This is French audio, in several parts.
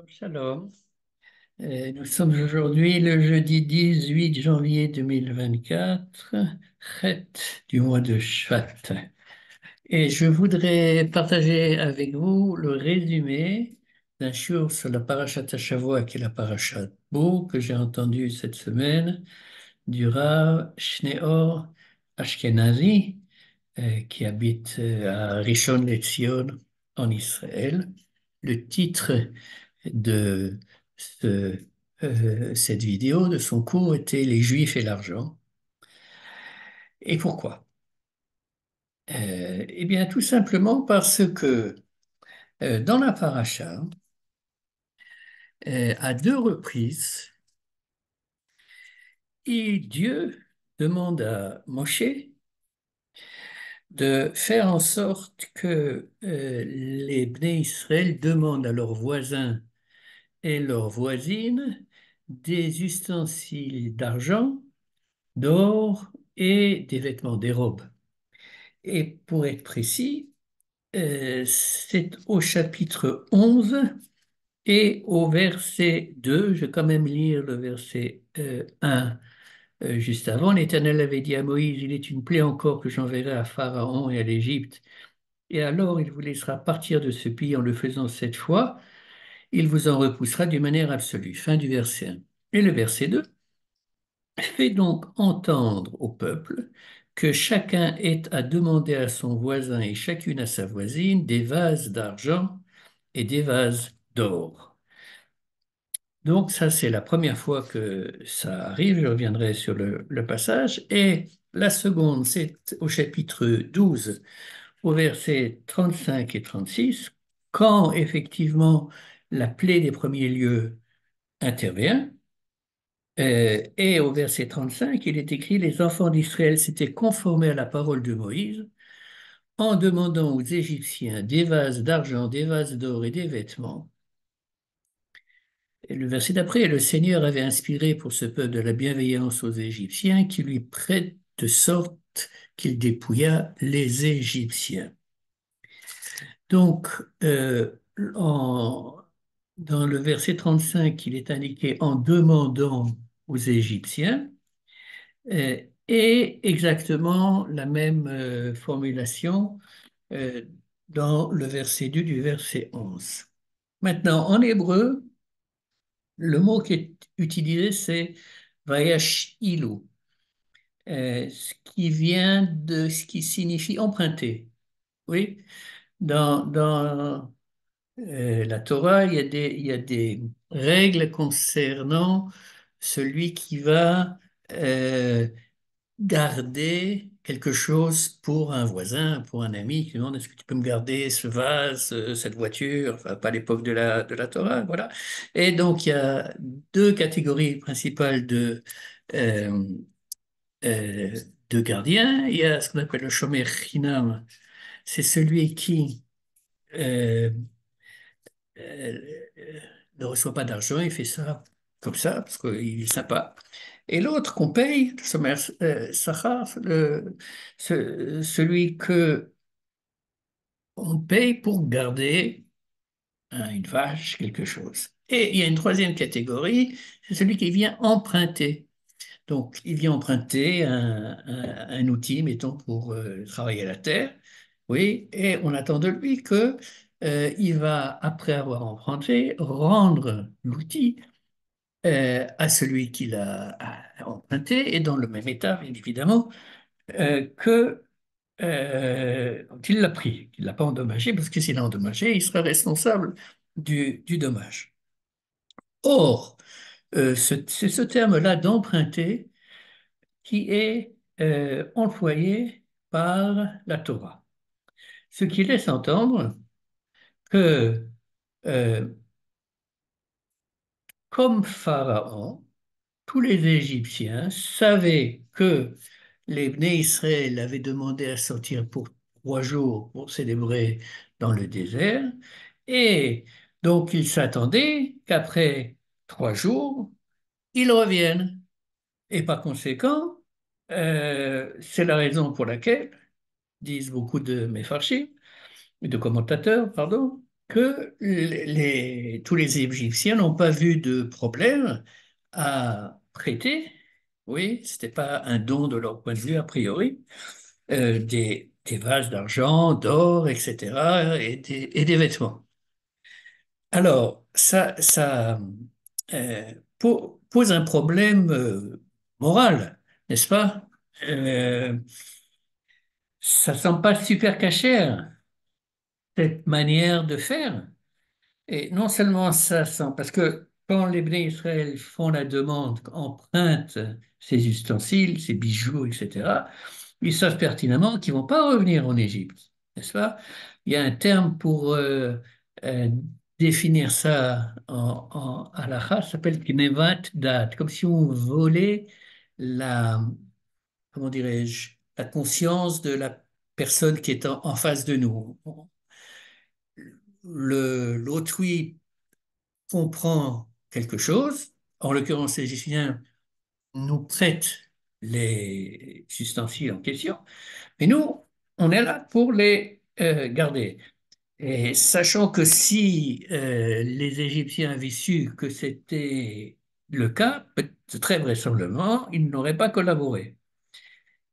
Shalom. Nous sommes aujourd'hui le jeudi 18 janvier 2024, fête du mois de Shvat. Et je voudrais partager avec vous le résumé d'un shiur sur la parashat Shavua, qui est la parashat Bo, que j'ai entendu cette semaine, du Rav Shneor Ashkenazi, qui habite à Rishon LeZion en Israël. Le titre de cette vidéo, de son cours, était Les Juifs et l'argent. Et pourquoi? Eh bien, tout simplement parce que dans la paracha, à deux reprises, Dieu demande à Moshe de faire en sorte que les Bnei Israël demandent à leurs voisins et leurs voisines des ustensiles d'argent, d'or et des vêtements, des robes. Et pour être précis, c'est au chapitre 11 et au verset 2. Je vais quand même lire le verset 1 juste avant. L'Éternel avait dit à Moïse, il est une plaie encore que j'enverrai à Pharaon et à l'Égypte. Et alors il vous laissera partir de ce pays en le faisant cette fois. Il vous en repoussera d'une manière absolue. Fin du verset 1. Et le verset 2. Fais donc entendre au peuple que chacun ait à demander à son voisin et chacune à sa voisine des vases d'argent et des vases d'or. Donc ça, c'est la première fois que ça arrive. Je reviendrai sur le passage. Et la seconde, c'est au chapitre 12, au verset 35 et 36, quand effectivement la plaie des premiers lieux intervient. Et au verset 35, il est écrit, les enfants d'Israël s'étaient conformés à la parole de Moïse en demandant aux Égyptiens des vases d'argent, des vases d'or et des vêtements. Et le verset d'après, le Seigneur avait inspiré pour ce peuple de la bienveillance aux Égyptiens qui lui prête de sorte qu'il dépouilla les Égyptiens. Donc, en- dans le verset 35, il est indiqué en demandant aux Égyptiens. Et exactement la même formulation euh, dans le verset 2 du verset 11. Maintenant, en hébreu, le mot qui est utilisé, c'est vayash'ilu, ce qui vient de ce qui signifie emprunter. Oui, dans la Torah, il y a des règles concernant celui qui va garder quelque chose pour un voisin, pour un ami qui demande est-ce que tu peux me garder ce vase, cette voiture, enfin pas à l'époque de la Torah, voilà. Et donc il y a deux catégories principales euh, euh, de gardiens. Il y a ce qu'on appelle le shomer chinam, c'est celui qui euh, euh, ne reçoit pas d'argent, il fait ça comme ça, parce qu'il est sympa. Et l'autre qu'on paye, le sommaire Sahar, celui que on paye pour garder une vache, quelque chose. Et il y a une troisième catégorie, c'est celui qui vient emprunter. Donc, il vient emprunter un outil, mettons, pour travailler la terre. Oui, et on attend de lui que il va, après avoir emprunté, rendre l'outil à celui qui l'a emprunté et dans le même état, bien évidemment, que qu'il l'a pris, qu'il ne l'a pas endommagé, parce que s'il l'a endommagé, il sera responsable du dommage. Or, c'est ce terme-là d'emprunter qui est employé par la Torah, ce qui laisse entendre que, euh, comme Pharaon, tous les Égyptiens savaient que les Bnei Israël avaient demandé à sortir pour 3 jours pour célébrer dans le désert, et donc ils s'attendaient qu'après 3 jours, ils reviennent. Et par conséquent, c'est la raison pour laquelle, disent beaucoup de Mefarchim, de commentateurs, pardon, que tous les Égyptiens n'ont pas vu de problème à prêter, oui, c'était pas un don de leur point de vue a priori, des vases d'argent, d'or, etc., et des vêtements. Alors, ça pose un problème moral, n'est-ce pas? Euh, Ça semble pas super cachère, cette manière de faire. Et non seulement ça, parce que quand les Bnei Israël font la demande, empruntent ces ustensiles, ces bijoux, etc., ils savent pertinemment qu'ils vont pas revenir en Égypte, n'est-ce pas? Il y a un terme pour euh, définir ça en halakha, ça s'appelle Gnevat Dat, comme si on volait la, comment dirais-je, la conscience de la personne qui est en face de nous. L'autrui comprend quelque chose, en l'occurrence les Égyptiens nous prêtent les ustensiles en question, mais nous, on est là pour les garder. Et sachant que si les Égyptiens avaient su que c'était le cas, très vraisemblablement, ils n'auraient pas collaboré.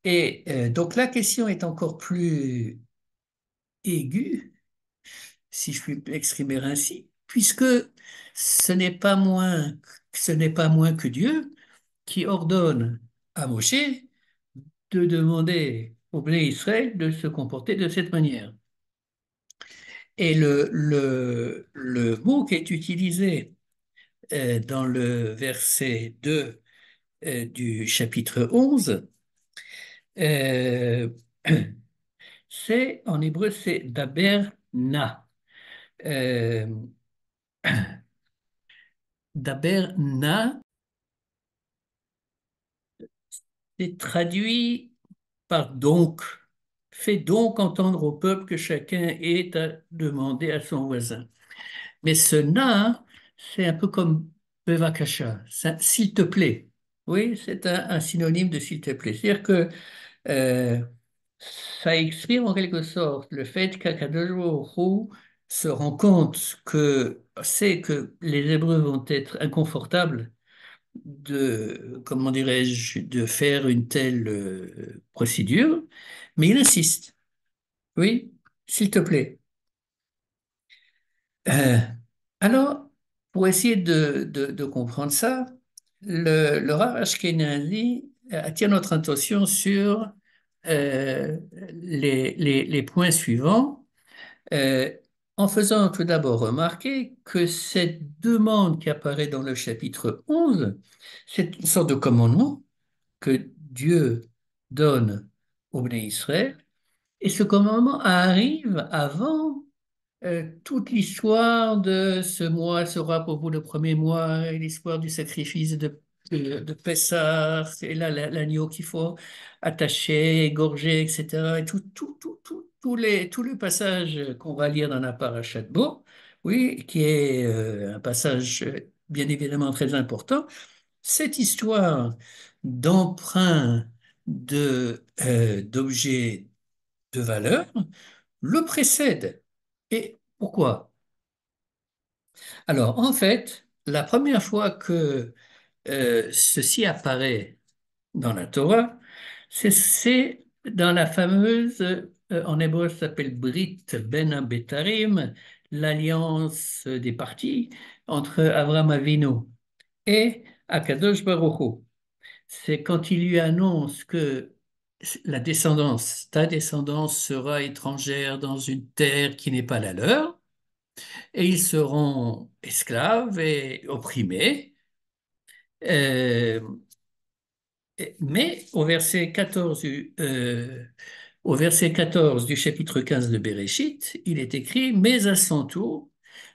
Et donc la question est encore plus aiguë, si je puis m'exprimer ainsi, puisque ce n'est pas moins que Dieu qui ordonne à Moshe de demander au Bné Israël de se comporter de cette manière. Et le mot qui est utilisé dans le verset 2 du chapitre 11, euh, c'est en hébreu, c'est daber na. Euh, daber na est traduit par donc. Fais donc entendre au peuple que chacun est à demander à son voisin. Mais ce na, c'est un peu comme bevakasha, s'il te plaît. Oui, c'est un synonyme de s'il te plaît. C'est-à-dire que euh, ça exprime en quelque sorte le fait qu'Akadosh Baruch Hu se rend compte que c'est que les Hébreux vont être inconfortables de, comment dirais-je, de faire une telle procédure, mais il insiste. Oui, s'il te plaît. Euh, alors, pour essayer de comprendre ça, le Rav Ashkenazi attire notre attention sur les points suivants, euh, en faisant tout d'abord remarquer que cette demande qui apparaît dans le chapitre 11, c'est une sorte de commandement que Dieu donne au Bnei Israël, et ce commandement arrive avant toute l'histoire de ce mois sera pour vous le premier mois, et l'histoire du sacrifice de Pessah, et là l'agneau qu'il faut attacher, égorger, etc. Et tous les passages qu'on va lire dans la paracha de Bo, oui, qui est un passage bien évidemment très important. Cette histoire d'emprunt d'objets de valeur le précède. Et pourquoi? Alors, en fait, la première fois que ceci apparaît dans la Torah, c'est dans la fameuse, en hébreu, ça s'appelle Brit Ben Abetarim, l'alliance des parties entre Avram Avinu et Akadosh Baruch Hu. C'est quand il lui annonce que ta descendance sera étrangère dans une terre qui n'est pas la leur, et ils seront esclaves et opprimés. Euh, mais au verset 14 du chapitre 15 de Béréchit, il est écrit, mais à son tour,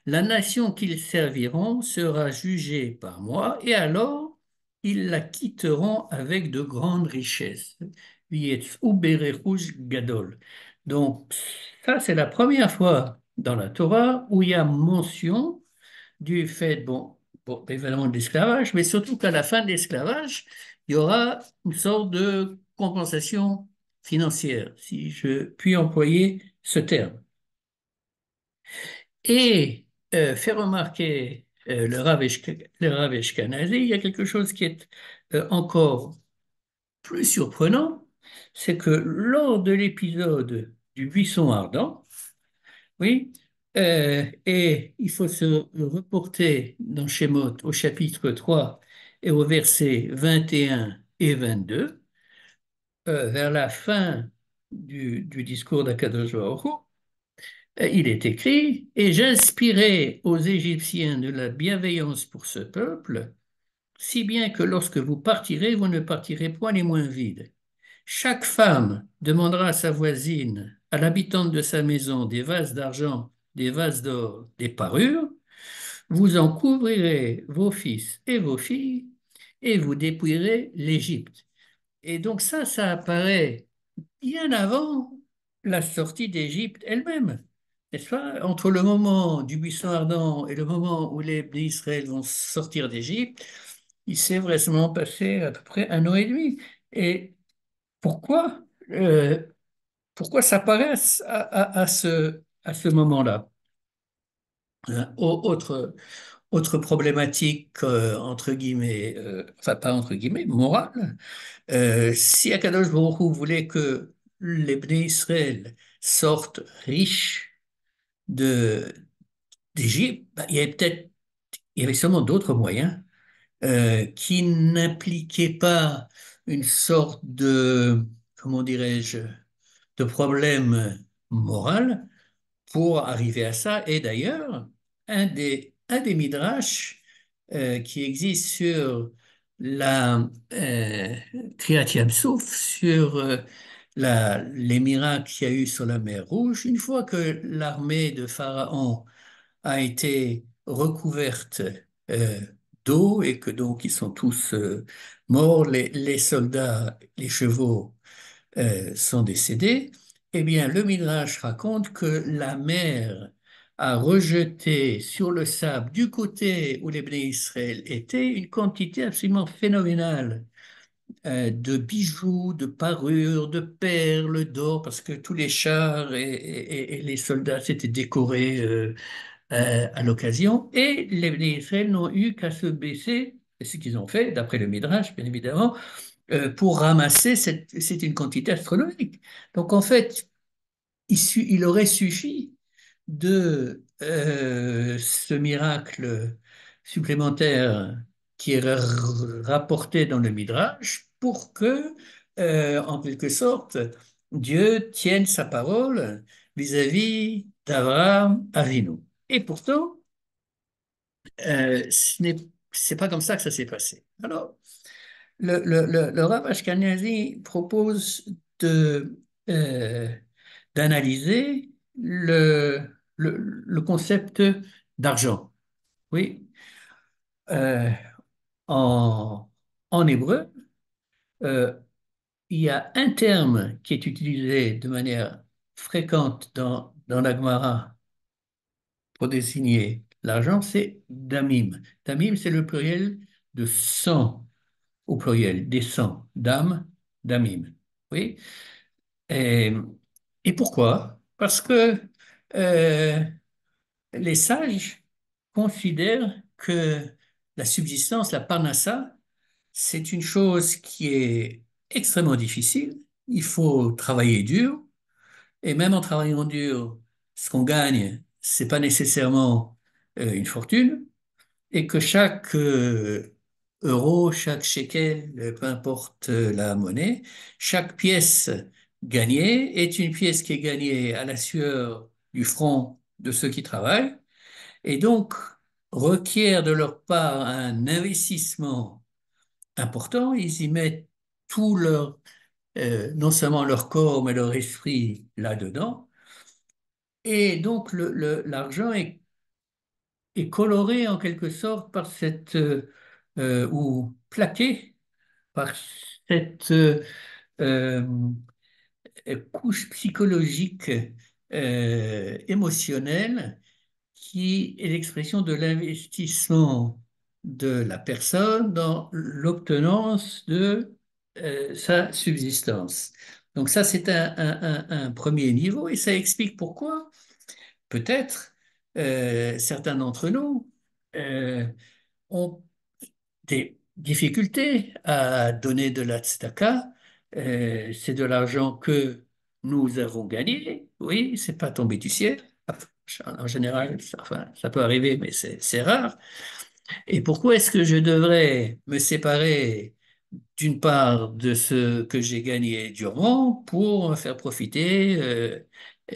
la nation qu'ils serviront sera jugée par moi, et alors ils la quitteront avec de grandes richesses. V'yetz'u berechush gadol. Donc, ça, c'est la première fois dans la Torah où il y a mention du fait, bon, évidemment de l'esclavage, mais surtout qu'à la fin de l'esclavage, il y aura une sorte de compensation financière, si je puis employer ce terme. et fait remarquer le Rav Eshkenazi, il y a quelque chose qui est encore plus surprenant, c'est que lors de l'épisode du buisson ardent, oui, et il faut se reporter dans Shemot au chapitre 3 et au verset 21 et 22, vers la fin du discours d'Akadosh Baruch Hu, il est écrit: Et j'inspirai aux Égyptiens de la bienveillance pour ce peuple, si bien que lorsque vous partirez, vous ne partirez point les mains vides. Chaque femme demandera à sa voisine, à l'habitante de sa maison, des vases d'argent, des vases d'or, des parures. Vous en couvrirez vos fils et vos filles, et vous dépouillerez l'Égypte. Et donc ça apparaît bien avant la sortie d'Égypte elle-même. N'est-ce pas? Entre le moment du buisson ardent et le moment où les Israël vont sortir d'Égypte, il s'est vraisemblablement passé à peu près un an et demi. Et pourquoi, euh, pourquoi ça paraît à ce moment-là? Autre problématique, entre guillemets, enfin pas entre guillemets, morale. Si Akadosh Baruch Hu voulait que les Bnei Israël sortent riches de, d'Égypte, ben, il y avait sûrement d'autres moyens qui n'impliquaient pas une sorte de, comment dirais-je, de problème moral pour arriver à ça. Et d'ailleurs, un des midrash qui existe sur la Kriyat Yam-Souf, sur les miracles qu'il y a eu sur la mer Rouge, une fois que l'armée de Pharaon a été recouverte euh, d'eau et que donc ils sont tous morts, les soldats, les chevaux sont décédés, eh bien, le Midrash raconte que la mer a rejeté sur le sable du côté où les Bnei Israël étaient une quantité absolument phénoménale de bijoux, de parures, de perles, d'or, parce que tous les chars et les soldats s'étaient décorés à l'occasion, et les Bnei Israël n'ont eu qu'à se baisser, c'est ce qu'ils ont fait, d'après le Midrash, bien évidemment, pour ramasser c'est une quantité astronomique. Donc en fait, il aurait suffi de ce miracle supplémentaire qui est rapporté dans le Midrash pour que, en quelque sorte, Dieu tienne sa parole vis-à-vis d'Abraham Avinu. Et pourtant, c'est pas comme ça que ça s'est passé. Alors, le Rav Ashkenazi propose de, euh, d'analyser le concept d'argent. Oui, Euh, en, en hébreu, euh, il y a un terme qui est utilisé de manière fréquente dans la Gemara pour désigner l'argent, c'est damim. Damim, c'est le pluriel de sang, au pluriel, des sangs, dam, damim. Oui. Et, et pourquoi? Parce que euh, les sages considèrent que la subsistance, la parnassa, c'est une chose qui est extrêmement difficile. Il faut travailler dur, et même en travaillant dur, ce qu'on gagne, c'est pas nécessairement une fortune et que chaque euro, chaque shekel, peu importe la monnaie, chaque pièce gagnée est une pièce qui est gagnée à la sueur du front de ceux qui travaillent et donc requiert de leur part un investissement important. Ils y mettent tout leur, non seulement leur corps, mais leur esprit là-dedans. Et donc l'argent est coloré en quelque sorte par cette, ou plaqué par cette euh, couche psychologique émotionnelle qui est l'expression de l'investissement de la personne dans l'obtenance de sa subsistance. Donc ça, c'est un premier niveau et ça explique pourquoi, peut-être, certains d'entre nous ont des difficultés à donner de la tzedaka. C'est de l'argent que nous avons gagné. Oui, c'est pas tombé du ciel. En général, enfin, ça peut arriver, mais c'est rare. Et pourquoi est-ce que je devrais me séparer d'une part de ce que j'ai gagné durement pour en faire profiter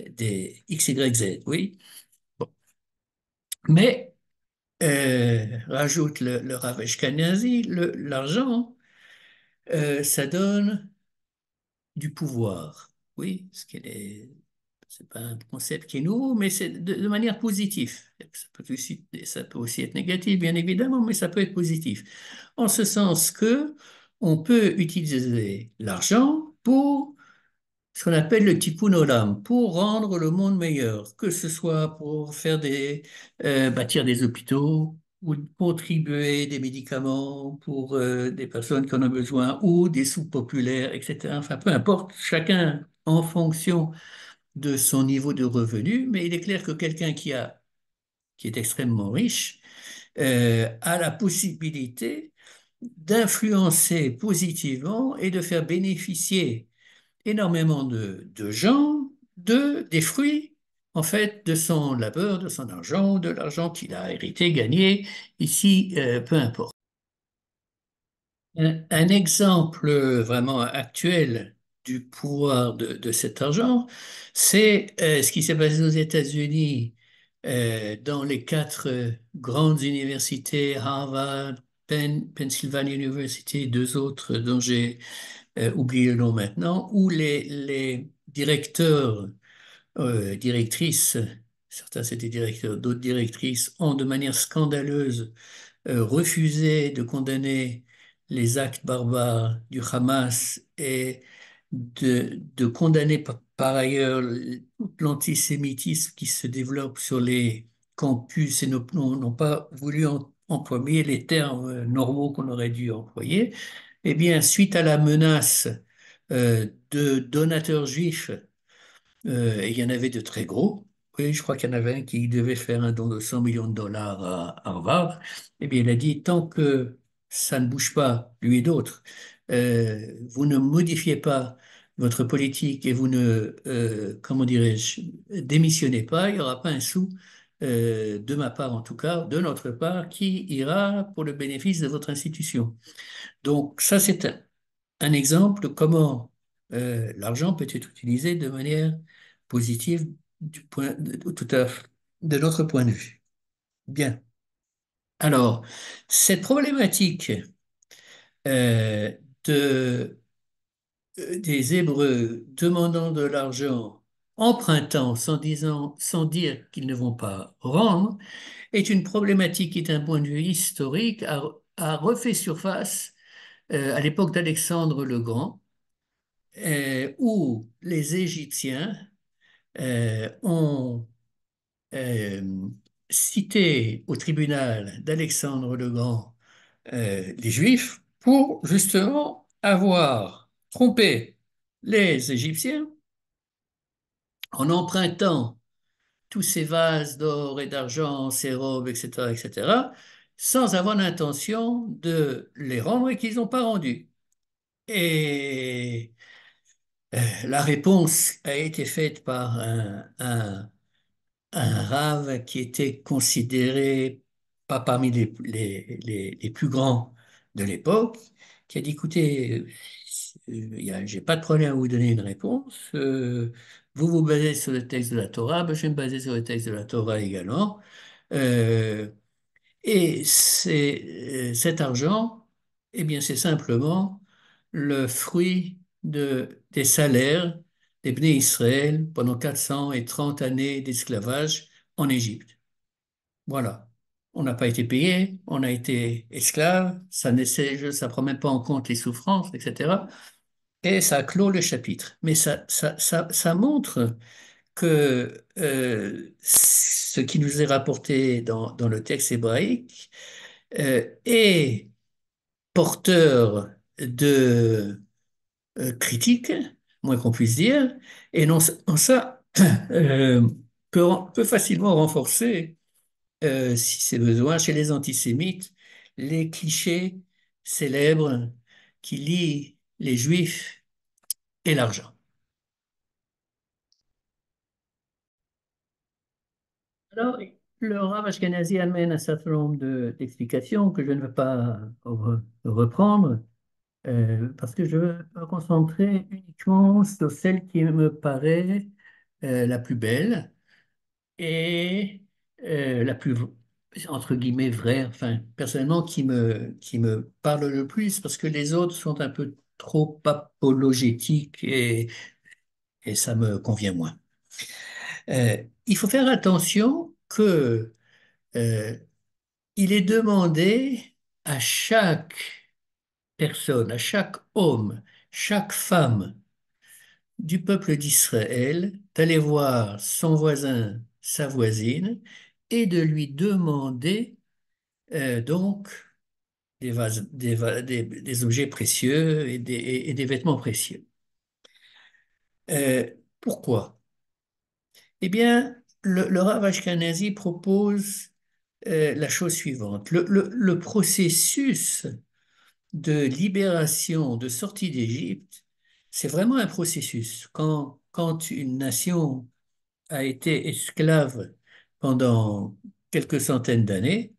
des X, Y, Z? Oui. Bon. Mais rajoute le Rav Ashkenazi, l'argent, ça donne du pouvoir. Oui, c'est pas un concept qui est nouveau, mais c'est de manière positive. Ça peut aussi être négatif, bien évidemment, mais ça peut être positif. En ce sens que on peut utiliser l'argent pour ce qu'on appelle le tikkun olam, pour rendre le monde meilleur, que ce soit pour bâtir des hôpitaux, ou contribuer des médicaments pour des personnes qui en ont besoin, ou des soupes populaires, etc. Enfin, peu importe, chacun en fonction de son niveau de revenu, mais il est clair que quelqu'un qui est extrêmement riche a la possibilité d'influencer positivement et de faire bénéficier énormément de gens des fruits, en fait, de son labeur, de son argent, de l'argent qu'il a hérité, gagné, ici, peu importe. Un exemple vraiment actuel du pouvoir de cet argent, c'est ce qui s'est passé aux États-Unis dans les quatre grandes universités, Harvard, Pennsylvania University, et deux autres dont j'ai oublié le nom maintenant, où les directeurs, directrices, certains c'était directeurs, d'autres directrices, ont de manière scandaleuse refusé de condamner les actes barbares du Hamas et de condamner par ailleurs tout l'antisémitisme qui se développe sur les campus et n'ont pas voulu employer les termes normaux qu'on aurait dû employer. Eh bien, suite à la menace de donateurs juifs, et il y en avait de très gros. Oui, je crois qu'il y en avait un qui devait faire un don de 100 millions de dollars à Harvard. Eh bien, il a dit, tant que ça ne bouge pas, lui et d'autres, vous ne modifiez pas votre politique et vous ne, comment dirais-je, démissionnez pas, il n'y aura pas un sou, de ma part en tout cas, de notre part, qui ira pour le bénéfice de votre institution. Donc, ça, c'est un exemple de comment l'argent peut être utilisé de manière positive de notre point de vue. Bien. Alors, cette problématique euh, de, des Hébreux demandant de l'argent, empruntant sans dire qu'ils ne vont pas rendre, est une problématique qui, d'un point de vue historique, a refait surface à l'époque d'Alexandre le Grand où les Égyptiens ont euh, cité au tribunal d'Alexandre le Grand les Juifs pour justement avoir trompé les Égyptiens en empruntant tous ces vases d'or et d'argent, ces robes, etc., etc., sans avoir l'intention de les rendre et qu'ils n'ont pas rendu. Et la réponse a été faite par un rave qui était considéré pas parmi les plus grands de l'époque, qui a dit, écoutez, j'ai pas de problème à vous donner une réponse. Vous vous basez sur le texte de la Torah, ben, je vais me baser sur le texte de la Torah également. Euh, et cet argent, eh bien, c'est simplement le fruit des salaires des Bnei Israël pendant 430 années d'esclavage en Égypte. Voilà. On n'a pas été payé, on a été esclave, ça prend même pas en compte les souffrances, etc. Et ça clôt le chapitre. Mais ça montre que ce qui nous est rapporté dans le texte hébraïque est porteur de critiques, moins qu'on puisse dire, et non en ça, euh, peut facilement renforcer, si c'est besoin, chez les antisémites, les clichés célèbres qui lient les Juifs et l'argent. Alors, le Rav Ashkenazi amène un certain nombre d'explications que je ne veux pas reprendre, parce que je veux me concentrer uniquement sur celle qui me paraît la plus belle et la plus, entre guillemets, vraie, enfin, personnellement, qui me parle le plus, parce que les autres sont un peu trop apologétiques et ça me convient moins. Il faut faire attention que euh, il est demandé à chaque personne, à chaque homme, chaque femme du peuple d'Israël d'aller voir son voisin, sa voisine, et de lui demander donc des objets précieux et des vêtements précieux. Pourquoi? Eh bien, le Rav Ashkenazi propose la chose suivante. Le processus de libération, de sortie d'Égypte, c'est vraiment un processus. Quand une nation a été esclave pendant quelques centaines d'années,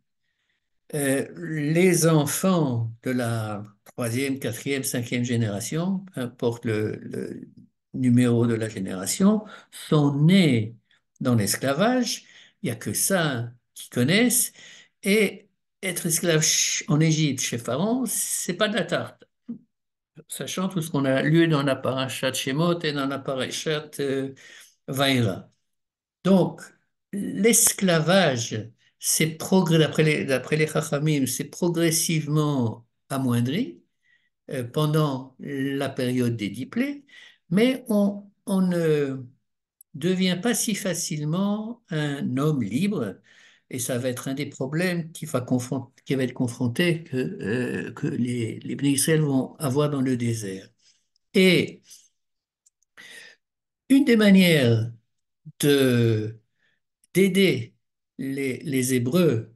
les enfants de la troisième, quatrième, cinquième génération, peu importe le numéro de la génération, sont nés dans l'esclavage. Il n'y a que ça qu'ils connaissent. Et être esclave en Égypte chez Pharaon, c'est pas de la tarte. Sachant tout ce qu'on a lu dans la parashat Shemot et dans la parashat Vaïra. Donc, l'esclavage, d'après les Chachamim, c'est progressivement amoindri pendant la période des diplômes, mais on ne devient pas si facilement un homme libre, et ça va être un des problèmes qui va être confronté que les Bnei Israël vont avoir dans le désert. Et une des manières de d'aider les Hébreux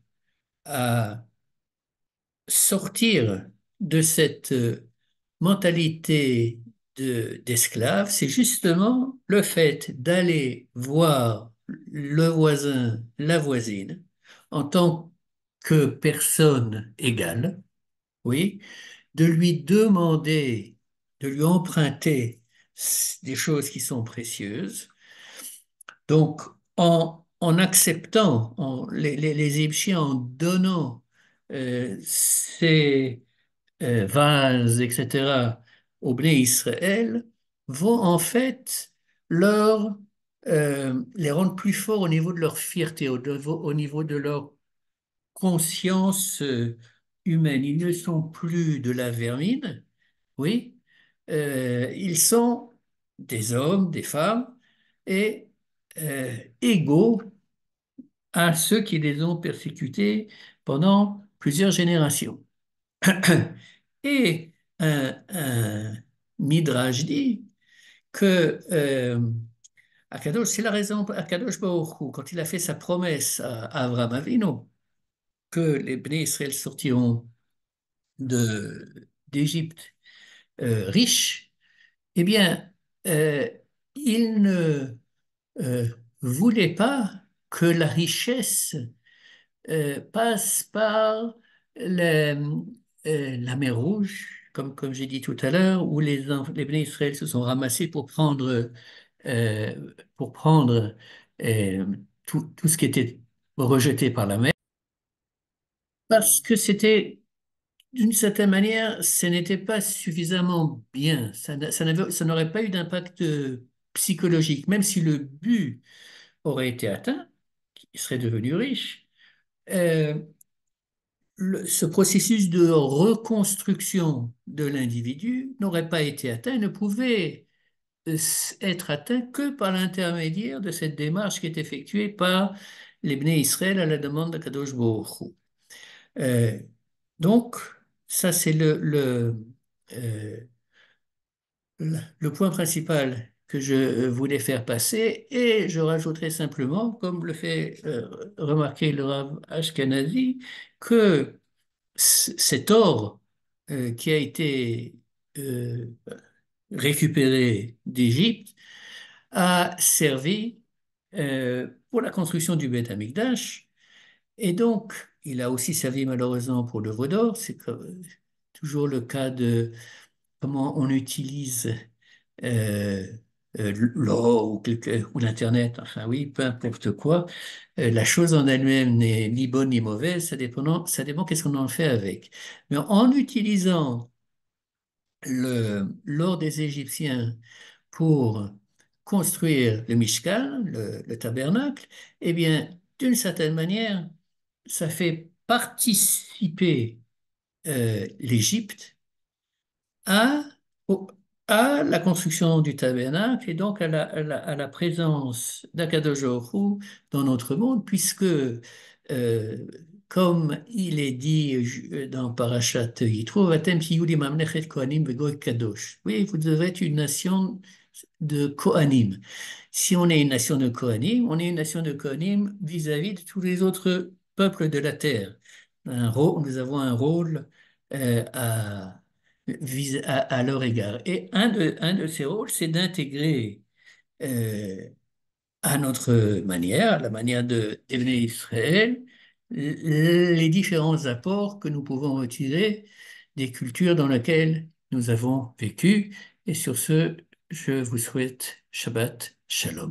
à sortir de cette mentalité d'esclave, c'est justement le fait d'aller voir le voisin, la voisine, en tant que personne égale, oui, de lui demander, de lui emprunter des choses qui sont précieuses. Donc, en acceptant, les Égyptiens, en donnant ces vases, etc., au Bné Israël, vont en fait les rendre plus forts au niveau de leur fierté, au niveau de leur conscience humaine. Ils ne sont plus de la vermine, oui, ils sont des hommes, des femmes, et égaux à ceux qui les ont persécutés pendant plusieurs générations. Et un Midrash dit que c'est la raison, Akadosh Baruch Hu, quand il a fait sa promesse à Avraham Avinu, que les Bnei Israël sortiront d'Égypte riches, eh bien, euh, il ne euh, voulait pas que la richesse passe par la mer Rouge, comme j'ai dit tout à l'heure, où les Béné Israël se sont ramassés pour prendre tout ce qui était rejeté par la mer, parce que c'était, d'une certaine manière, ce n'était pas suffisamment bien. Ça n'aurait pas eu d'impact psychologique, même si le but aurait été atteint, qu'ils seraient devenus riches. Euh, Ce processus de reconstruction de l'individu n'aurait pas été atteint, ne pouvait être atteint que par l'intermédiaire de cette démarche qui est effectuée par les Bnei Israël à la demande de Kadosh Baruch Hu. Euh, donc, ça c'est euh, le point principal que je voulais faire passer, et je rajouterai simplement, comme le fait remarquer le Rav Ashkenazi, que cet or qui a été euh, récupéré d'Égypte a servi pour la construction du Beth Amikdash, et donc il a aussi servi malheureusement pour l'œuvre d'or. C'est toujours le cas de comment on utilise euh, l'or ou l'Internet, enfin oui, peu importe quoi. La chose en elle-même n'est ni bonne ni mauvaise, ça dépend qu'est-ce qu'on en fait avec. Mais en utilisant l'or des Égyptiens pour construire le Mishkan, le tabernacle, eh bien, d'une certaine manière, ça fait participer l'Égypte à, au- à la construction du tabernacle et donc à la présence d'Akadosh Baruch Hu dans notre monde, puisque, comme il est dit dans Parashat Yitro, Vatem tiyu li mamlechet kohanim vegoy kadosh. Oui, vous devez être une nation de Kohanim. Si on est une nation de Kohanim, on est une nation de Kohanim vis-à-vis de tous les autres peuples de la terre. Nous avons un rôle à leur égard. Et un de ces rôles, c'est d'intégrer euh, à notre manière, à la manière de d'Ebné Israël, les différents apports que nous pouvons retirer des cultures dans lesquelles nous avons vécu. Et sur ce, je vous souhaite Shabbat Shalom.